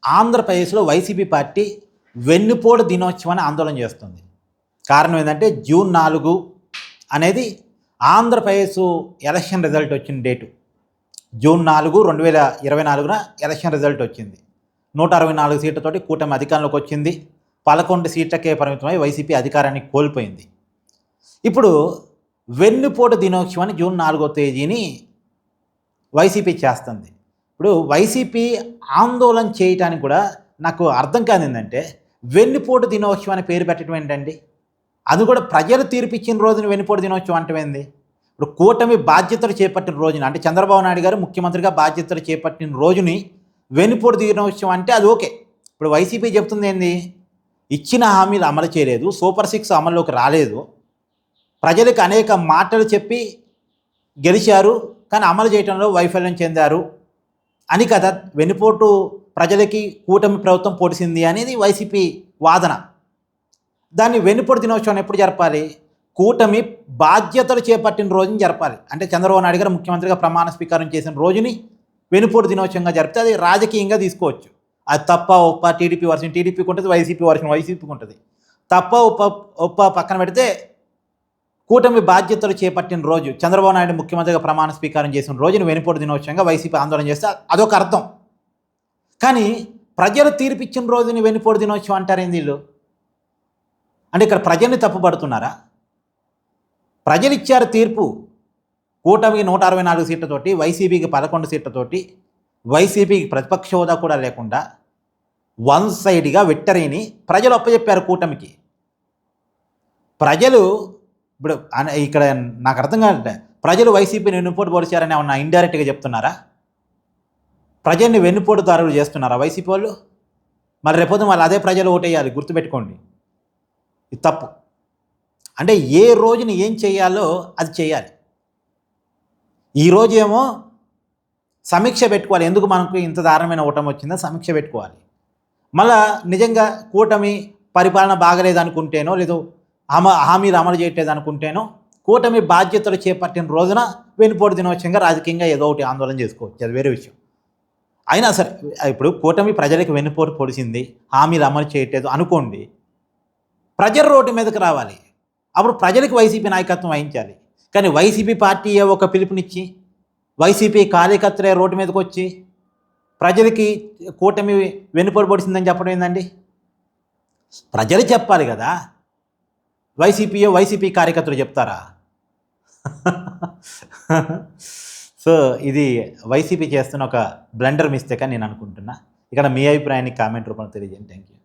ఆంధ్రప్రదేశ్లో YCP party వెన్నుపోటు దినోత్సవాన్ని ఆందోళన చేస్తుంది. కారణం ఏంటంటే జూన్ 4 అనేది ఆంధ్రప్రదేశ్ ఎలక్షన్ రిజల్ట్ వచ్చిన డేటు. జూన్ 4, 2024 ఎలక్షన్ రిజల్ట్ వచ్చింది. 164 సీట్లతోటి కూటమి అధికారంలోకి వచ్చింది. 11 సీట్లకే పరిమితమై వైసీపీ అధికారాన్ని కోల్పోయింది. ఇప్పుడు వెన్నుపోటు దినోత్సవాన్ని జూన్ 4వ తేదీని వైసీపీ చేస్తుంది. ఇప్పుడు వైసీపీ ఆందోళన చేయటానికి కూడా నాకు అర్థం కాదు ఏంటంటే వెన్నుపోటు దినోత్సవం అనే పేరు పెట్టడం ఏంటండి? అది కూడా ప్రజలు తీర్పిచ్చిన రోజున వెన్నుపోటు దినోత్సవం అంటమేంది? ఇప్పుడు కూటమి బాధ్యతలు చేపట్టిన రోజున అంటే చంద్రబాబు నాయుడు గారు ముఖ్యమంత్రిగా బాధ్యతలు చేపట్టిన రోజుని వెన్నుపోటు దినోత్సవం అంటే అది ఓకే. ఇప్పుడు వైసీపీ చెప్తుంది ఏంది? ఇచ్చిన హామీలు అమలు చేయలేదు, సూపర్ 6 అమల్లోకి రాలేదు, ప్రజలకు అనేక మాటలు చెప్పి గెలిచారు కానీ అమలు చేయడంలో వైఫల్యం చెందారు అని కదా వెన్నుపోటు ప్రజలకి కూటమి ప్రభుత్వం పొడిసింది అనేది వైసీపీ వాదన. దాన్ని వెన్నుపోటు దినోత్సవం ఎప్పుడు జరపాలి? కూటమి బాధ్యతలు చేపట్టిన రోజుని జరపాలి. అంటే చంద్రబాబు నాయుడు గారు ముఖ్యమంత్రిగా ప్రమాణ స్వీకారం చేసిన రోజుని వెన్నుపోటు దినోత్సవంగా జరిపితే అది రాజకీయంగా తీసుకోవచ్చు. అది తప్ప ఒప్ప టీడీపీ వర్షన్ టీడీపీకి ఉంటుంది, వైసీపీ వర్షన్ వైసీపీకి ఉంటుంది. తప్ప ఒప్ప పక్కన పెడితే కూటమి బాధ్యతలు చేపట్టిన రోజు చంద్రబాబు నాయుడు ముఖ్యమంత్రిగా ప్రమాణ స్వీకారం చేసిన రోజున వెన్నుపోటు దినోత్సవంగా వైసీపీ ఆందోళన చేస్తే అదొక అర్థం. కానీ ప్రజలు తీర్పిచ్చిన రోజుని వెన్నుపోటు దినోత్సవం అంటారేంది వీళ్ళు? అంటే ఇక్కడ ప్రజల్ని తప్పుపడుతున్నారా? ప్రజలు ఇచ్చారు తీర్పు. కూటమికి 164 సీట్లతోటి, వైసీపీకి 11 సీట్లతోటి, వైసీపీకి ప్రతిపక్ష హోదా కూడా లేకుండా వన్ సైడ్గా విక్టరీని ప్రజలు అప్పచెప్పారు కూటమికి. ప్రజలు ఇప్పుడు ఇక్కడ నాకు అర్థం కాదంటే ప్రజలు వైసీపీని వెన్నుపోటు పొడిచారని ఏమన్నా ఇండైరెక్ట్గా చెప్తున్నారా? ప్రజల్ని వెన్నుపోటుదారులు చేస్తున్నారా వైసీపీ వాళ్ళు? మరి రేపొద్దు వాళ్ళు అదే ప్రజలు ఓటేయాలి, గుర్తుపెట్టుకోండి. ఇది తప్పు. అంటే ఏ రోజున ఏం చేయాలో అది చేయాలి. ఈరోజు ఏమో సమీక్ష పెట్టుకోవాలి, ఎందుకు మనకు ఇంత దారుణమైన ఓటమి వచ్చిందో సమీక్ష పెట్టుకోవాలి. మళ్ళా నిజంగా కూటమి పరిపాలన బాగలేదనుకుంటేనో లేదు హామీలు అమలు చేయట్లేదు అనుకుంటేనో కూటమి బాధ్యతలు చేపట్టిన రోజున వెన్నుపోటు దినోత్సవంగా రాజకీయంగా ఏదో ఒకటి ఆందోళన చేసుకోవచ్చు, అది వేరే విషయం. అయినా సరే ఇప్పుడు కూటమి ప్రజలకు వెన్నుపోటు పొడిచింది, హామీలు అమలు చేయట్లేదు అనుకోండి, ప్రజల రోడ్డు మీదకి రావాలి. అప్పుడు ప్రజలకు వైసీపీ నాయకత్వం వహించాలి. కానీ వైసీపీ పార్టీ ఒక పిలుపునిచ్చి వైసీపీ కార్యకర్తలే రోడ్డు మీదకి వచ్చి ప్రజలకి కూటమి వెన్నుపోటు పొడిచిందని చెప్పడం ఏందండి? ప్రజలు చెప్పాలి కదా, వైసీపీ కార్యకర్తలు చెప్తారా? సో ఇది వైసీపీ చేస్తున్న ఒక బ్లండర్ మిస్టేక్ అని నేను అనుకుంటున్నా. ఇక్కడ మీ అభిప్రాయాన్ని కామెంట్ రూపంలో తెలియజేయండి. Thank you.